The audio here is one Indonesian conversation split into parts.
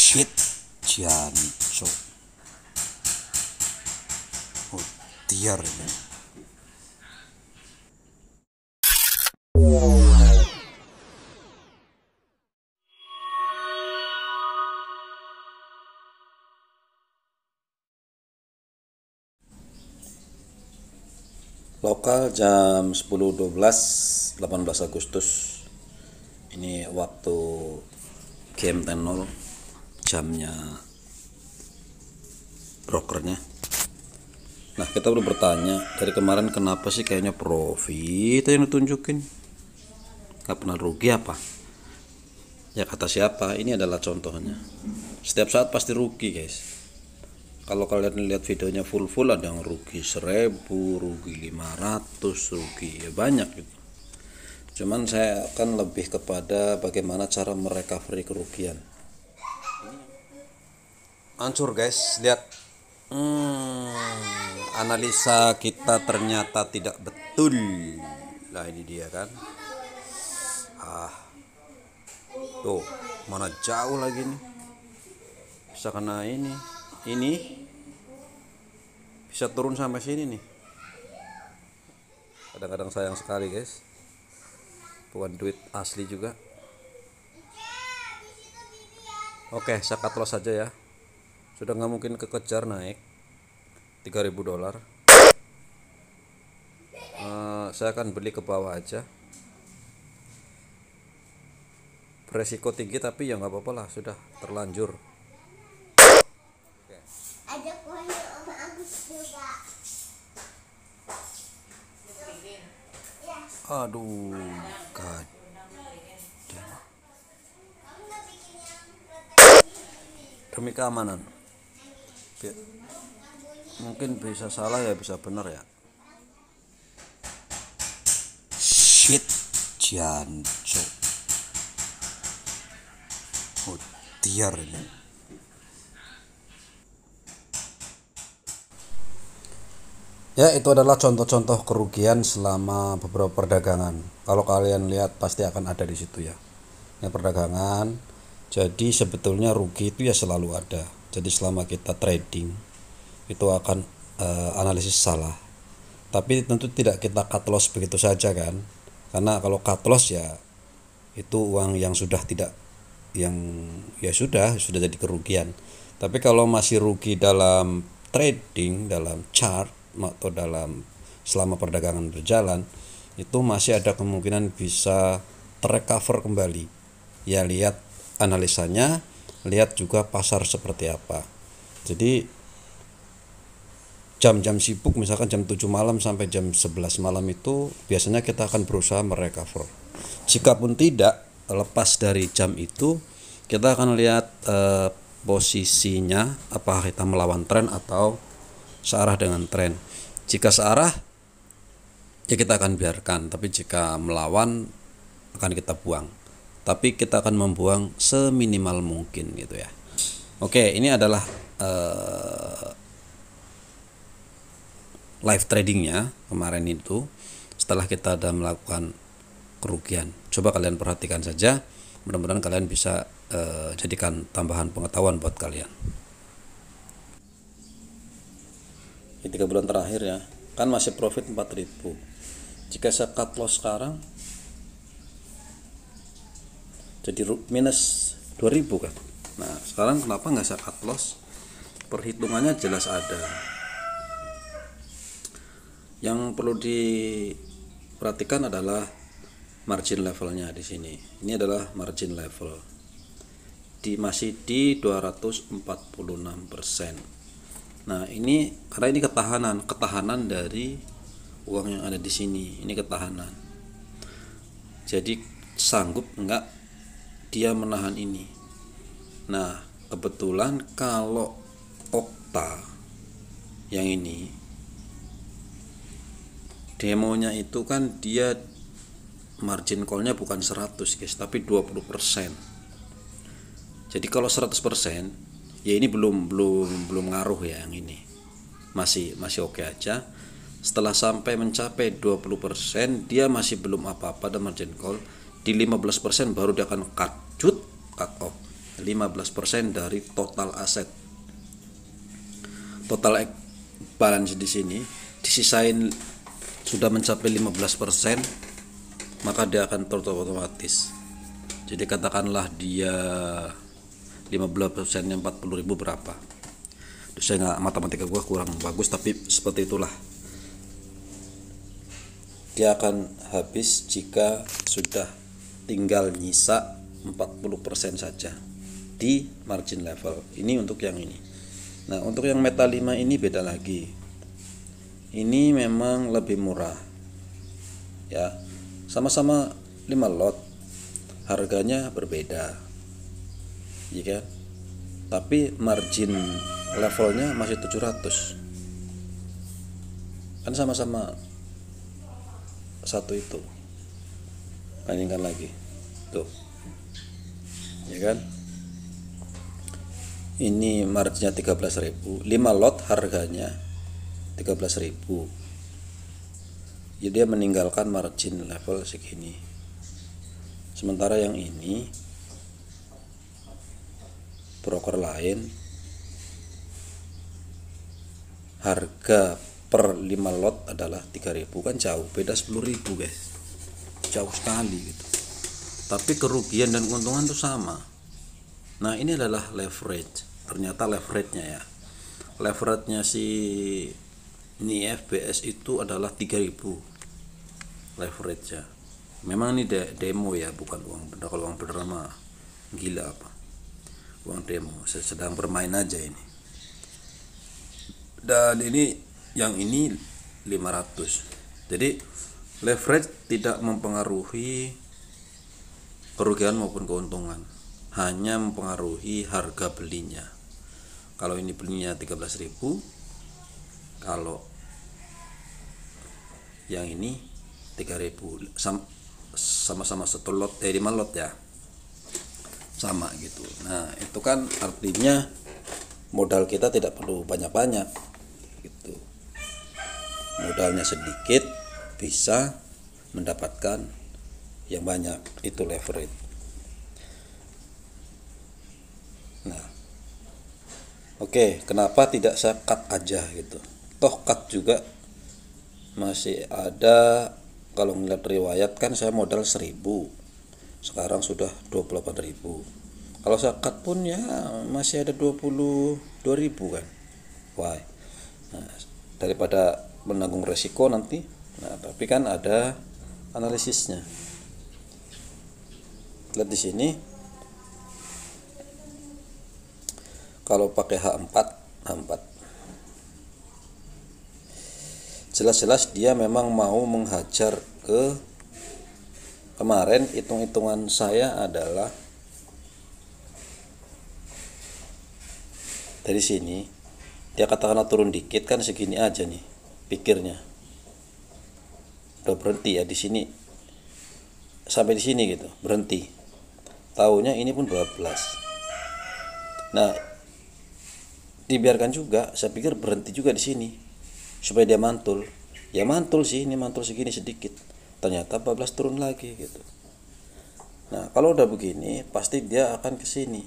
Shit, jancok. Oh, tiar ini. Lokal jam 10.12 18 Agustus. Ini waktu game 10, jamnya brokernya. Nah, kita perlu bertanya, dari kemarin kenapa sih kayaknya profit yang ditunjukin, gak pernah rugi apa? Ya kata siapa, ini adalah contohnya. Setiap saat pasti rugi guys. Kalau kalian lihat videonya full ada yang rugi 1000, rugi 500, rugi ya banyak gitu. Cuman saya akan lebih kepada bagaimana cara merecovery kerugian. Hancur guys, lihat. Analisa kita ternyata tidak betul. Nah ini dia kan. Tuh, mana jauh lagi nih. Bisa kena ini bisa turun sampai sini nih. Kadang-kadang sayang sekali guys, bukan duit asli juga. Oke, saya cut loss saja ya, sudah nggak mungkin kekejar naik $3.000. Saya akan beli ke bawah aja, beresiko tinggi tapi ya nggak apa-apa lah, sudah terlanjur. Ada kuahnya Om Agus juga. Aduh, god. Demi keamanan. Mungkin bisa salah ya, bisa benar ya. Shit, jancok. Oh, tiar ini. Ya, itu adalah contoh-contoh kerugian selama beberapa perdagangan. Kalau kalian lihat pasti akan ada di situ ya. Ini perdagangan. Jadi sebetulnya rugi itu ya selalu ada. Jadi selama kita trading itu akan analisis salah. Tapi tentu tidak kita cut loss begitu saja kan. Karena kalau cut loss ya itu uang yang sudah tidak, yang ya sudah jadi kerugian. Tapi kalau masih rugi dalam trading, dalam chart atau dalam selama perdagangan berjalan, itu masih ada kemungkinan bisa terrecover kembali. Ya lihat analisanya, lihat juga pasar seperti apa. Jadi jam-jam sibuk misalkan jam 7 malam sampai jam 11 malam itu biasanya kita akan berusaha merecover. Jikapun tidak lepas dari jam itu, kita akan lihat posisinya apakah kita melawan tren atau searah dengan tren. Jika searah ya kita akan biarkan, tapi jika melawan akan kita buang. Tapi kita akan membuang seminimal mungkin gitu ya. Oke, ini adalah live tradingnya kemarin itu setelah kita sudah melakukan kerugian. Coba kalian perhatikan saja, mudah-mudahan kalian bisa jadikan tambahan pengetahuan buat kalian. Di 3 bulan terakhir ya, kan masih profit 4.000. Jika saya cut loss sekarang jadi minus 2.000 kan. Nah sekarang kenapa nggak saya cut loss? Perhitungannya jelas ada. Yang perlu diperhatikan adalah margin levelnya di sini. Ini adalah margin level. Masih di 246%. Nah, ini karena ini ketahanan dari uang yang ada di sini. Ini ketahanan. Jadi sanggup enggak dia menahan ini. Nah, kebetulan kalau Okta yang ini demonya itu kan dia margin call-nya bukan 100 guys, tapi 20%. Jadi kalau 100% ya ini belum ngaruh ya, yang ini masih oke aja. Setelah sampai mencapai 20% dia masih belum apa-apa, ada margin call di 15% baru dia akan cut off. 15% dari total aset. Total balance di sini disisain sudah mencapai 15%, maka dia akan tertutup otomatis. Jadi katakanlah dia 15% nya 40.000 berapa? Terus saya nggak, matematika gua kurang bagus, tapi seperti itulah. Dia akan habis jika sudah tinggal nyisa 40% saja di margin level. Ini untuk yang ini. Nah, untuk yang Meta 5 ini beda lagi. Ini memang lebih murah. Ya. Sama-sama 5 lot. Harganya berbeda. Iya kan? Tapi margin levelnya masih 700. Kan sama-sama satu itu. Bandingkan lagi. Tuh. Ya kan? Ini marginnya 13.000, 5 lot harganya 13.000. Jadi dia meninggalkan margin level segini. Sementara yang ini broker lain harga per 5 lot adalah 3.000, kan jauh, beda 10.000 guys, jauh sekali gitu. Tapi kerugian dan keuntungan itu sama. Nah, ini adalah leverage. Ternyata leverage-nya ya, leverage-nya si ini FBS itu adalah 3.000 leverage-nya. Memang ini demo ya, bukan uang bener. Kalau uang bener mah gila apa, uang demo. Saya sedang bermain aja ini. Dan ini yang ini 500. Jadi leverage tidak mempengaruhi kerugian maupun keuntungan, hanya mempengaruhi harga belinya. Kalau ini belinya 13.000, kalau yang ini 3.000, sama-sama satu lot, 5 lot ya, sama gitu. Nah, itu kan artinya modal kita tidak perlu banyak-banyak gitu. Modalnya sedikit bisa mendapatkan yang banyak, itu leverage. Nah, oke, kenapa tidak saya cut aja gitu? Toh cut juga masih ada. Kalau ngeliat riwayat kan saya modal 1.000, sekarang sudah 28.000. Kalau saya cut pun ya masih ada 22.000 kan. Why? Nah, daripada menanggung resiko nanti. Nah, tapi kan ada analisisnya. Lihat di sini. Kalau pakai H4, jelas-jelas dia memang mau menghajar ke, kemarin hitung-hitungan saya adalah dari sini dia katakanlah turun dikit kan segini aja nih pikirnya, udah berhenti ya di sini sampai di sini gitu, berhenti. Tahunya ini pun 12. Nah, dibiarkan juga, saya pikir berhenti juga di sini supaya dia mantul. Ya mantul sih, ini mantul segini sedikit. Ternyata 14 turun lagi gitu. Nah, kalau udah begini pasti dia akan ke sini.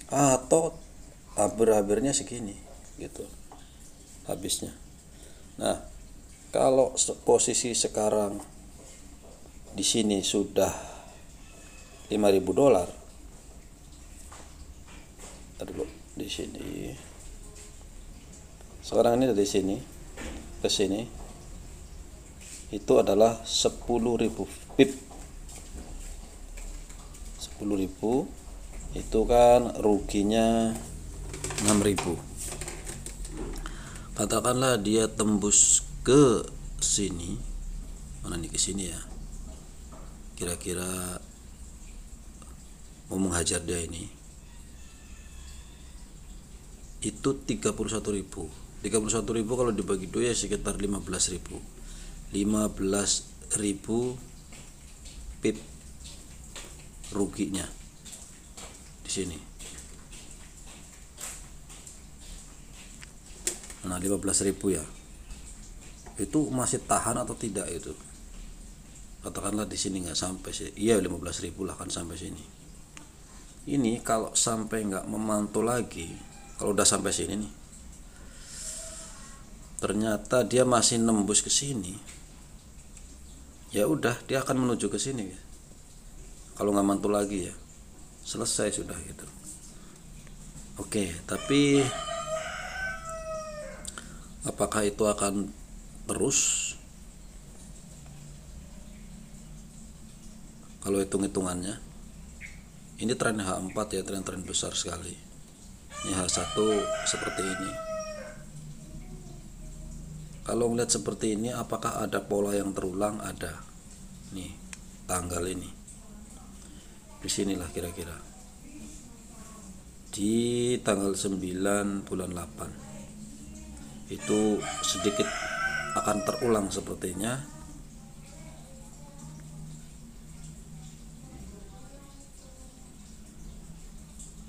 Atau hampir-hampirnya segini gitu. Habisnya. Nah, kalau posisi sekarang di sini sudah $5.000. Dulu di sini. Sekarang ini dari sini ke sini itu adalah 10.000 pip. 10.000 itu kan ruginya 6.000. Katakanlah dia tembus ke sini. Mana nih, ke sini ya. Kira-kira mau menghajar dia ini. Itu 31.000. 31.000 kalau dibagi 2 ya sekitar 15.000. 15.000 pip ruginya di sini. Nah, 15.000 ya. Itu masih tahan atau tidak itu? Katakanlah di sini nggak sampai sih. Iya, 15.000 lah kan sampai sini. Ini kalau sampai nggak memantul lagi, kalau udah sampai sini nih, ternyata dia masih nembus ke sini, ya udah dia akan menuju ke sini. Kalau nggak mantul lagi ya selesai sudah gitu. Oke, tapi apakah itu akan terus? Kalau hitung-hitungannya, ini tren H4 ya, tren besar sekali. Ini H1 seperti ini. Kalau melihat seperti ini, apakah ada pola yang terulang? Ada. Nih, tanggal ini. Di sinilah kira-kira. Di tanggal 9 bulan 8. Itu sedikit akan terulang sepertinya.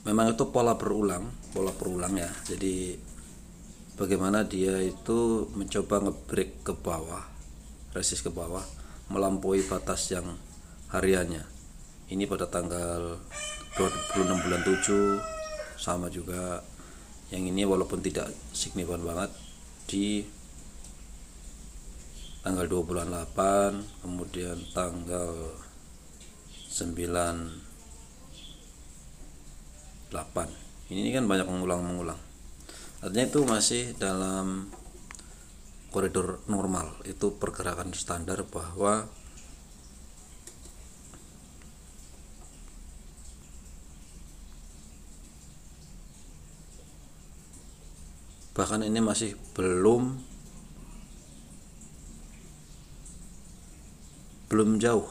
Memang itu pola berulang ya. Jadi bagaimana dia itu mencoba ngebreak ke bawah, resist ke bawah, melampaui batas yang hariannya. Ini pada tanggal 26 bulan 7 sama juga. Yang ini walaupun tidak signifikan banget di tanggal 2 bulan 8, kemudian tanggal 9 8. Ini kan banyak mengulang. Artinya itu masih dalam koridor normal. Itu pergerakan standar bahwa bahkan ini masih belum jauh.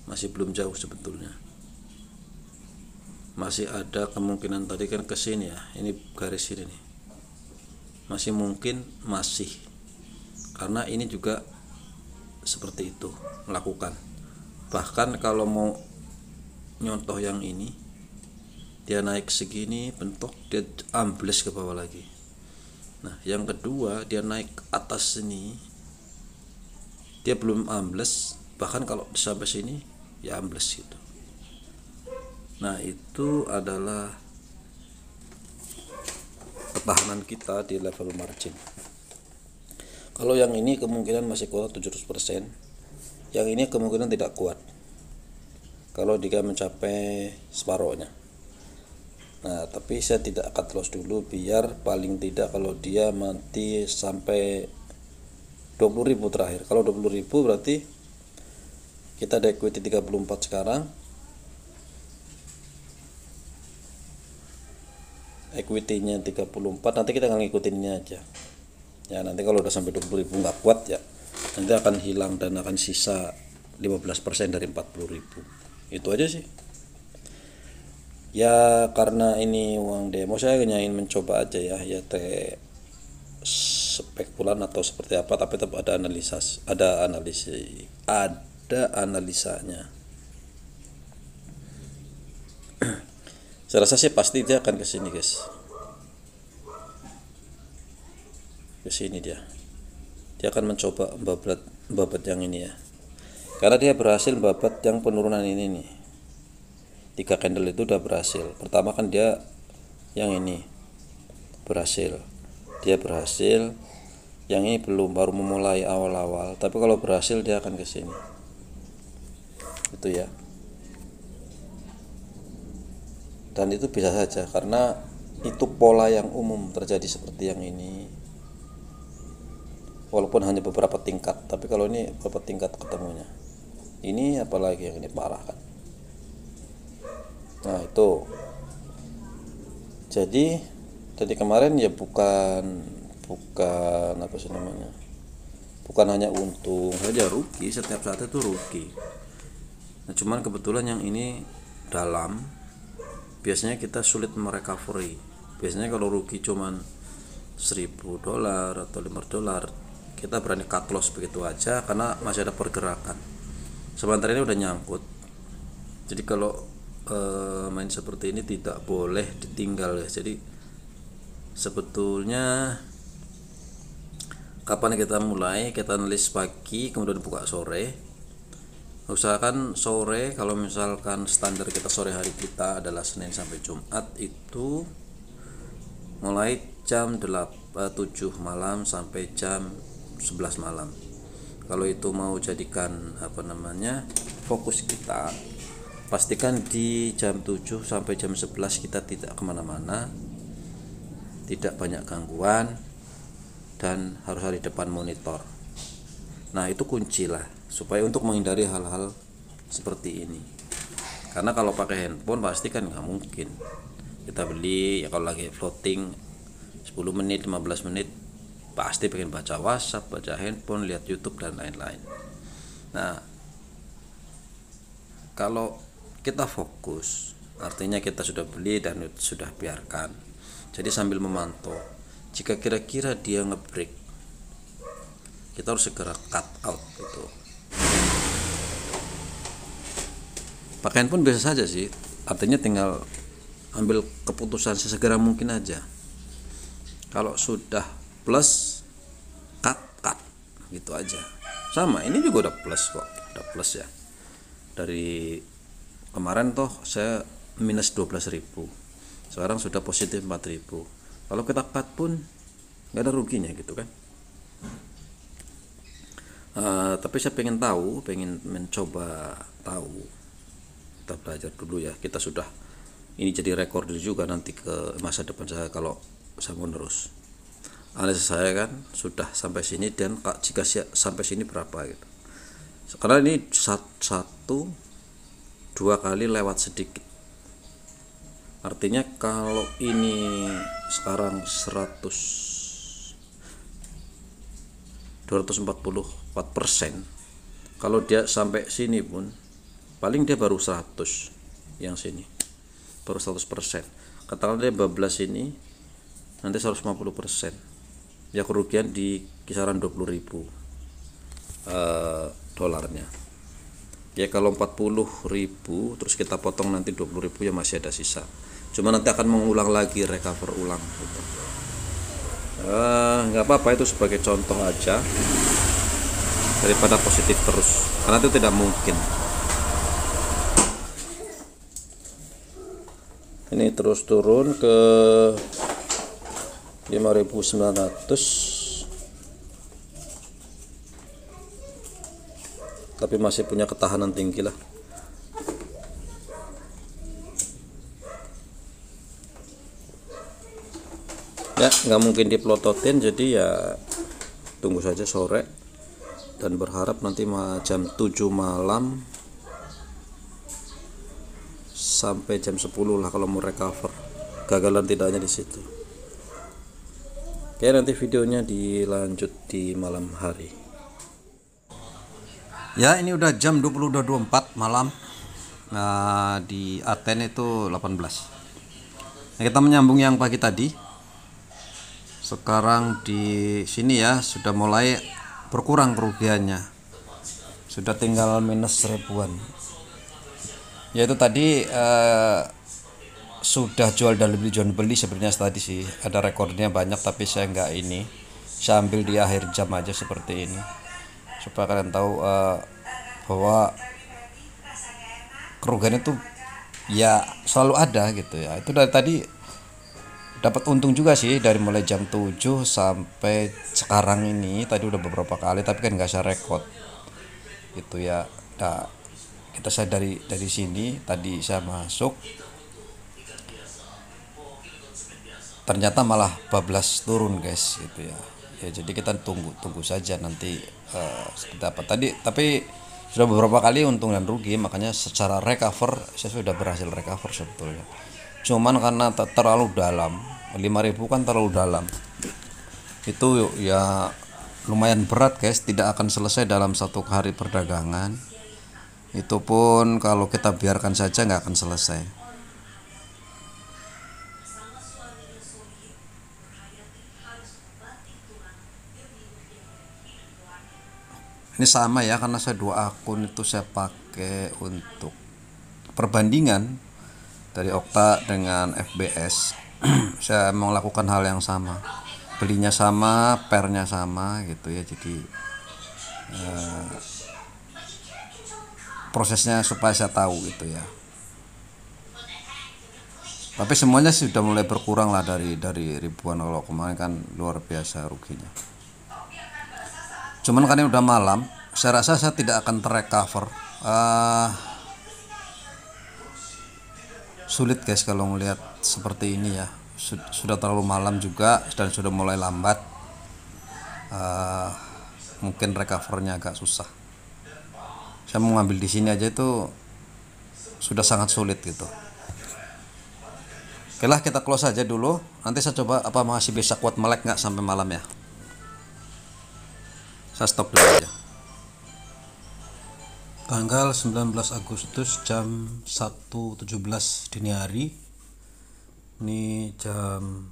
Masih belum jauh sebetulnya. Masih ada kemungkinan tadi kan ke sini ya, ini garis ini nih, masih mungkin masih, karena ini juga seperti itu melakukan. Bahkan kalau mau nyontoh yang ini, dia naik segini bentuk, dia ambles ke bawah lagi. Nah yang kedua dia naik ke atas sini, dia belum ambles, bahkan kalau sampai sini ya ambles gitu. Nah itu adalah ketahanan kita di level margin. Kalau yang ini kemungkinan masih kuat 700%, yang ini kemungkinan tidak kuat kalau dia mencapai separohnya. Nah tapi saya tidak akan close dulu, biar paling tidak kalau dia mati sampai 20.000 terakhir. Kalau 20.000 berarti kita ada equity 34 sekarang, equity-nya 34, nanti kita akan ngikutin ini aja ya. Nanti kalau udah sampai 20.000 nggak kuat ya, nanti akan hilang dan akan sisa 15% dari 40.000. Itu aja sih ya, karena ini uang demo saya hanya ingin mencoba aja ya spekulan atau seperti apa, tapi tetap ada analisanya. Saya rasa sih pasti dia akan kesini guys, kesini dia akan mencoba babat yang ini ya, karena dia berhasil babat yang penurunan ini nih. 3 candle itu udah berhasil. Pertama kan dia yang ini berhasil, yang ini belum, baru memulai awal-awal, tapi kalau berhasil dia akan kesini itu ya. Dan itu bisa saja karena itu pola yang umum terjadi seperti yang ini, walaupun hanya beberapa tingkat, tapi kalau ini beberapa tingkat ketemunya. Ini apalagi yang ini parah kan. Nah itu jadi kemarin ya bukan apa sih namanya, bukan hanya untung saja, rugi setiap saat itu rugi. Nah cuman kebetulan yang ini dalam, biasanya kita sulit merecovery. Biasanya kalau rugi cuman $1.000 atau $5, kita berani cut loss begitu aja karena masih ada pergerakan. Sementara ini udah nyangkut, jadi kalau main seperti ini tidak boleh ditinggal ya. Jadi sebetulnya kapan kita mulai, kita analis pagi kemudian buka sore, Usahakan sore, kalau misalkan standar kita sore hari kita adalah Senin sampai Jumat, itu mulai jam 7 malam sampai jam 11 malam. Kalau itu mau jadikan fokus kita, pastikan di jam 7 sampai jam 11 kita tidak kemana-mana, tidak banyak gangguan, dan harus ada di depan monitor. Nah, itu kunci lah supaya untuk menghindari hal-hal seperti ini. Karena kalau pakai handphone pasti kan nggak mungkin kita beli ya, kalau lagi floating 10 menit 15 menit pasti pengen baca WhatsApp, baca handphone, lihat YouTube dan lain-lain. Nah, kalau kita fokus artinya kita sudah beli dan sudah biarkan. Jadi sambil memantau, jika kira-kira dia ngebreak, kita harus segera cut out gitu. Pakai handphone biasa saja sih, artinya tinggal ambil keputusan sesegera mungkin aja. Kalau sudah plus, cut gitu aja. Sama, ini juga udah plus kok, udah plus ya. Dari kemarin toh saya minus 12.000, sekarang sudah positif 4.000. Kalau kita cut pun nggak ada ruginya gitu kan. Tapi saya pengen mencoba tahu, kita belajar dulu ya. Kita sudah, ini jadi rekor juga nanti ke masa depan saya kalau saya menerus. Analisis saya kan sudah sampai sini, dan jika sampai sini berapa gitu. Karena ini 2 kali lewat sedikit. Artinya kalau ini sekarang 244%, kalau dia sampai sini pun paling dia baru 100, yang sini baru 100%. Katakanlah dia bablas ini nanti 150%, ya kerugian di kisaran 20.000 dolarnya. Ya kalau 40.000 terus kita potong nanti 20.000, ya masih ada sisa. Cuma nanti akan mengulang lagi, recover ulang gitu. Nggak apa-apa, itu sebagai contoh aja daripada positif terus, karena itu tidak mungkin. Ini terus turun ke 5.900, tapi masih punya ketahanan tinggi lah. Ya nggak mungkin diplototin, jadi ya tunggu saja sore, dan berharap nanti jam 7 malam sampai jam 10 lah kalau mau recover. Gagalan tidaknya di situ. Oke, nanti videonya dilanjut di malam hari. Ya, ini udah jam 22.24 malam. Nah, di Aten itu 18. Nah, kita menyambung yang pagi tadi. Sekarang di sini ya sudah mulai berkurang kerugiannya, sudah tinggal minus 1.000-an. Yaitu tadi sudah jual dan beli sebenarnya tadi sih, ada rekornya banyak, tapi saya ambil di akhir jam aja seperti ini supaya kalian tahu bahwa kerugian itu ya selalu ada gitu ya. Itu dari tadi dapat untung juga sih, dari mulai jam 7 sampai sekarang ini. Tadi udah beberapa kali tapi kan nggak saya rekod gitu ya. Nah, saya dari sini tadi saya masuk, ternyata malah bablas turun guys gitu ya. Ya jadi kita tunggu saja nanti seperti apa tadi. Tapi sudah beberapa kali untung dan rugi, makanya secara recover saya sudah berhasil recover sebetulnya. Cuman karena terlalu dalam, 5.000 kan terlalu dalam, itu ya lumayan berat guys, tidak akan selesai dalam 1 hari perdagangan. Itu pun kalau kita biarkan saja nggak akan selesai. Ini sama ya, karena saya 2 akun itu saya pakai untuk perbandingan dari Okta dengan FBS. Saya melakukan hal yang sama, belinya sama, pairnya sama gitu ya. Jadi prosesnya supaya saya tahu gitu ya. Tapi semuanya sudah mulai berkurang lah dari ribuan. Kalau kemarin kan luar biasa ruginya. Cuman kan ini udah malam, saya rasa saya tidak akan terrecover. Sulit guys kalau melihat seperti ini ya. Sudah terlalu malam juga dan sudah mulai lambat. Mungkin recovernya agak susah. Saya mau ngambil di sini aja itu sudah sangat sulit gitu. Oke lah, kita close aja dulu. Nanti saya coba apa masih bisa kuat melek nggak sampai malam ya. Saya stop dulu aja. Tanggal 19 Agustus jam 1.17 dini hari. Ini jam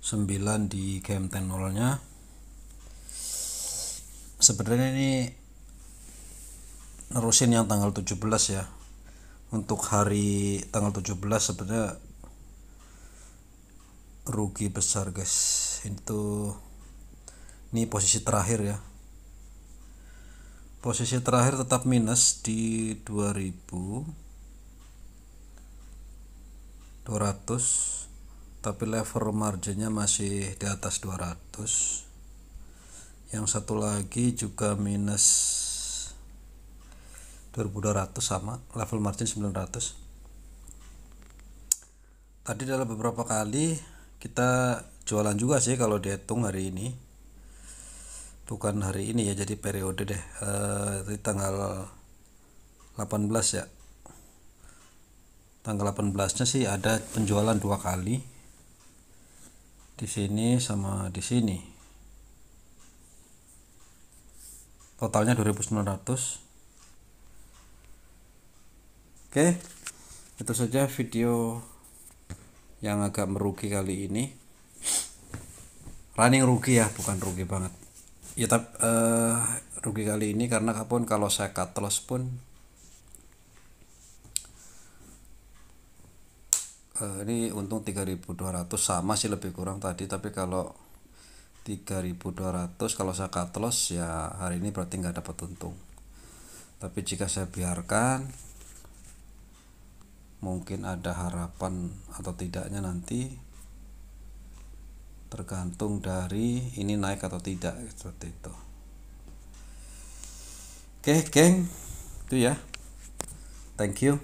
9 di GM10 nya. Sebenarnya ini nerusin yang tanggal 17 ya. Untuk hari tanggal 17 sebenarnya rugi besar guys. Ini posisi terakhir ya. Posisi terakhir tetap minus di 2200, tapi level marginnya masih di atas 200. Yang satu lagi juga minus 2200, sama level margin 900. Tadi dalam beberapa kali kita jualan juga sih kalau dihitung hari ini, bukan hari ini ya, jadi periode deh. Di tanggal 18 ya, tanggal 18 nya sih ada penjualan 2 kali di sini sama di sini, totalnya 2900. Oke, itu saja video yang agak merugi kali ini. Running rugi ya, bukan rugi banget ya, tapi rugi kali ini karena kalau saya cut loss pun ini untung 3200, sama sih lebih kurang tadi. Tapi kalau 3200 kalau saya cut loss ya hari ini berarti nggak dapat untung. Tapi jika saya biarkan, mungkin ada harapan atau tidaknya nanti, tergantung dari ini naik atau tidak, seperti itu. Oke geng, itu ya, thank you.